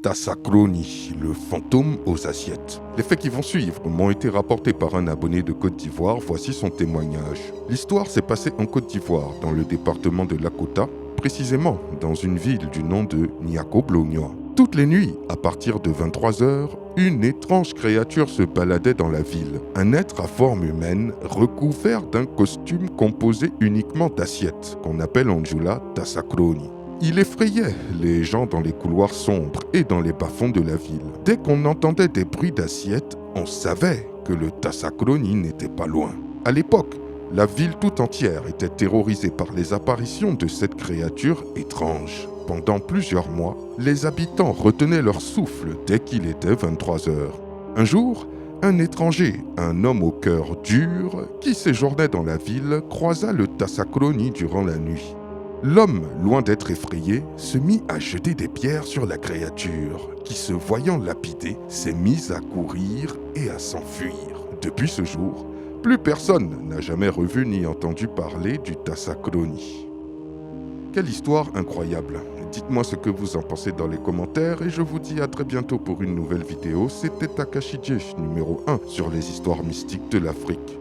Tassakroni, le fantôme aux assiettes. Les faits qui vont suivre m'ont été rapportés par un abonné de Côte d'Ivoire, voici son témoignage. L'histoire s'est passée en Côte d'Ivoire, dans le département de Lakota, précisément dans une ville du nom de Niakoblonioa. Toutes les nuits, à partir de 23h, une étrange créature se baladait dans la ville. Un être à forme humaine, recouvert d'un costume composé uniquement d'assiettes, qu'on appelle en Djoula Tassakroni. Il effrayait les gens dans les couloirs sombres et dans les bas-fonds de la ville. Dès qu'on entendait des bruits d'assiettes, on savait que le Tassakroni n'était pas loin. À l'époque, la ville tout entière était terrorisée par les apparitions de cette créature étrange. Pendant plusieurs mois, les habitants retenaient leur souffle dès qu'il était 23h. Un jour, un étranger, un homme au cœur dur, qui séjournait dans la ville, croisa le Tassakroni durant la nuit. L'homme, loin d'être effrayé, se mit à jeter des pierres sur la créature, qui, se voyant lapidée, s'est mise à courir et à s'enfuir. Depuis ce jour, plus personne n'a jamais revu ni entendu parler du Tassakroni. Quelle histoire incroyable! Dites-moi ce que vous en pensez dans les commentaires et je vous dis à très bientôt pour une nouvelle vidéo. C'était Takashi J, numéro 1 sur les histoires mystiques de l'Afrique.